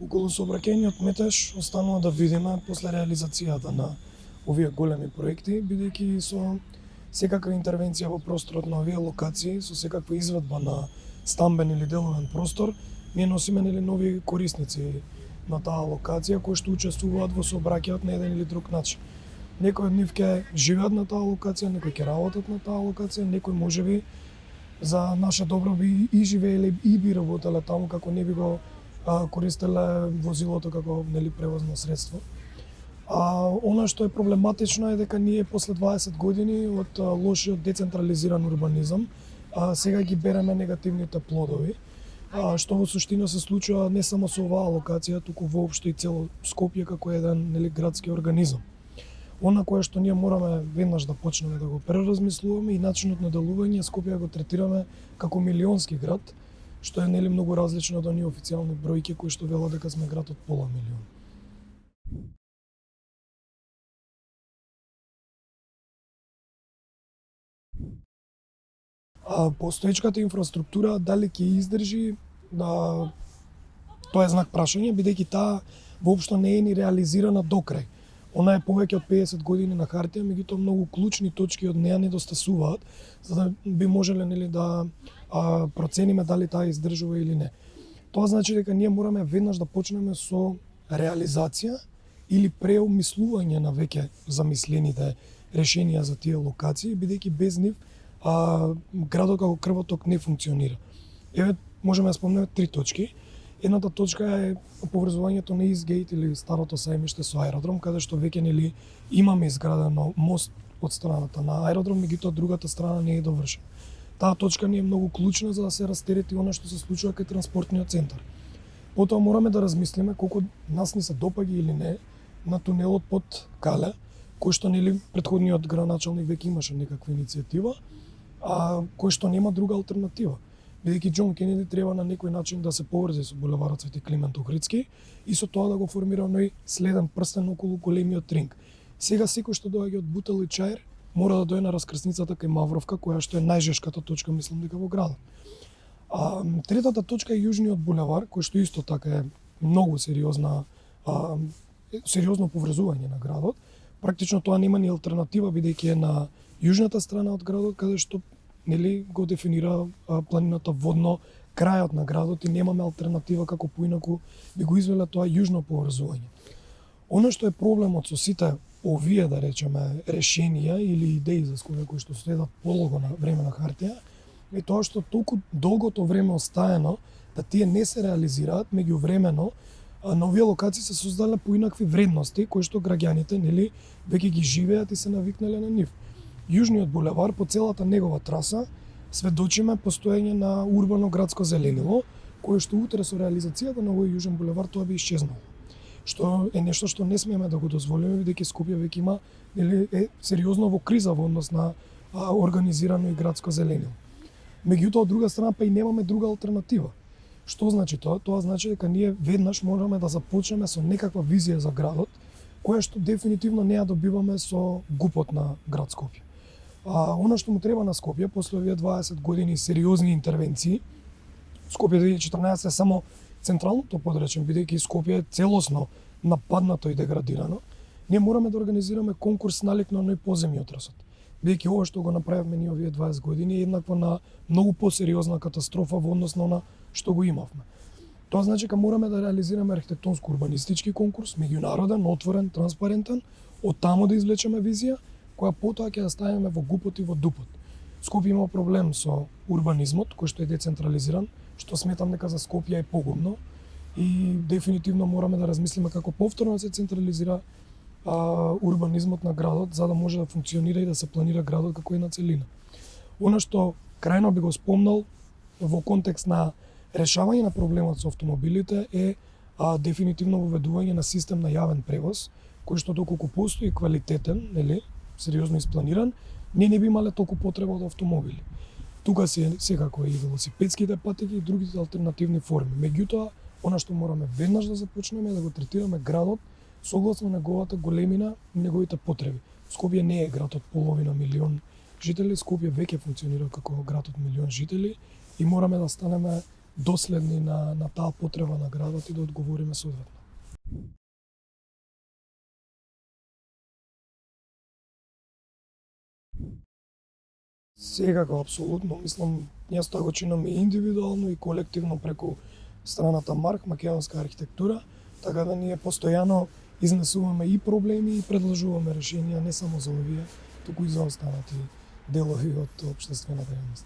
Околу сообраќајниот метеж останува да видиме после реализацијата на овие големи проекти, бидејќи со секаква интервенција во просторот на овие локации, со секаква изведба на стамбен или деловен простор, ние носиме нови корисници на таа локација кои што учествуваат во сообраќајот на еден или друг начин. Некои од нив ќе живеат на таа локација, некои ќе работат на таа локација, некои можеби за наше добро би и живееле и би работеле таму како не би го користеле возилото како превозно средство. Она што е проблематично е дека ние после 20 години од лошиот децентрализиран урбанизам сега ги береме негативните плодови, што во суштина се случува не само со оваа локација, туку воопшто и цело Скопје како еден градски организам. Она кое што ние мораме веднаш да почнеме да го преразмислуваме и начинот на делување, Скопје го третираме како милионски град, што е многу различно од оние официјални бројки кои што велат дека сме град од пола милион. Постоечката инфраструктура дали ќе издржи, тоа е знак прашање, бидејќи таа воопшто не е ни реализирана до крај. Она е повеќе од 50 години на хартија, меѓутоа многу клучни точки од неа недостасуваат, за да би можеле да процениме дали таа издржува или не. Тоа значи дека ние мораме веднаш да почнеме со реализација или преомислување на веќе замислените решенија за тие локации, бидејќи без нив градот како крвоток не функционира. Еве можеме да спомнеме 3 точки. Едната точка е поврзувањето на Изгейт или старото сајмиште со аеродром, каде што веќе имаме изградено мост од страната на аеродром, меѓутоа другата страна не е довршена. Таа точка не е многу клучна за да се растерети она што се случува кај транспортниот центар. Потоа мораме да размислиме колку нас ни се допаѓа или не на тунелот под Кале, кој што претходниот градоначалник веќе имаше некаква иницијатива, кој што нема друга алтернатива. Бидејќи Џон Кенеди треба на некој начин да се поврзе со булеварот Свети Климент Охридски и со тоа да го формира оној следен прстен околу големиот ринг. Сега секој што доаѓа од Бутел и Чаир мора да дојде на раскрсницата кај Мавровка, која што е најжешката точка, мислам дека во градот. Третата точка е Јужниот булевар, кој што исто така е многу сериозно поврзување на градот. Практично тоа нема ни алтернатива, бидејќи е на јужната страна од градот, каде што го дефинира планината водно крајот на градот и немаме алтернатива како поинаку би го извеле тоа јужно поврзување. Оно што е проблемот со сите овие, да речеме, решенија или идеи за Скопје кои што следат полого на време на хартија, е тоа што толку долгото време остаено да тие не се реализираат, меѓувремено на овие локации се создале поинакви вредности кои што граѓаните веќе ги живеат и се навикнале на нив. Јужниот булевар по целата негова траса сведочиме постоење на урбано градско зеленило, кое што утре со реализацијата на овој Јужен булевар тоа би исчезнало. Што е нешто што не смееме да го дозволиме, бидејќи Скопје веќе има е сериозно во криза во однос на организирано и градско зеленило. Меѓутоа од друга страна па и немаме друга алтернатива. Што значи тоа? Тоа значи дека ние веднаш можеме да започнеме со некаква визија за градот, која што дефинитивно не ја добиваме со ГУПот на град Скопје. Она што му треба на Скопје после овие 20 години сериозни интервенции, Скопје 2014 е само централното подречје, бидејќи Скопје е целосно нападнато и деградирано, ние мораме да организираме конкурс налик на оној поземјотресот. Бидејќи ова што го направивме ние овие 20 години е еднакво на многу посериозна катастрофа во однос на она што го имавме. Тоа значи дека мораме да реализираме архитектонско-урбанистички конкурс, меѓународен, отворен, транспарентен, од таму да извлечеме визија, која потоа ќе ја ставиме во ГУПот и во ДУПот. Скопје има проблем со урбанизмот, кој што е децентрализиран, што сметам дека за Скопје е погубно и дефинитивно мораме да размислиме како повторно да се централизира урбанизмот на градот, за да може да функционира и да се планира градот како една целина. Она што крајно би го спомнал во контекст на решавање на проблемот со автомобилите е дефинитивно воведување на систем на јавен превоз, кој што доколку постои квалитетен, сериозно испланиран, ние не би имале толку потреба од автомобили. Тука се секако и велосипедските патеки и другите алтернативни форми. Меѓутоа, она што мораме веднаш да започнеме е да го третираме градот согласно неговата големина и неговите потреби. Скопје не е град од половина милион жители, Скопје веќе функционира како град од милион жители и мораме да станеме доследни на таа потреба на градот и да одговориме соодветно. Секако, апсолутно. Мислам, ние тоа го чиниме индивидуално и колективно преку страната Марк, македонска архитектура, така да ние постојано изнесуваме и проблеми и предложуваме решенија не само за овие, туку и за останати делови од општествената јавност.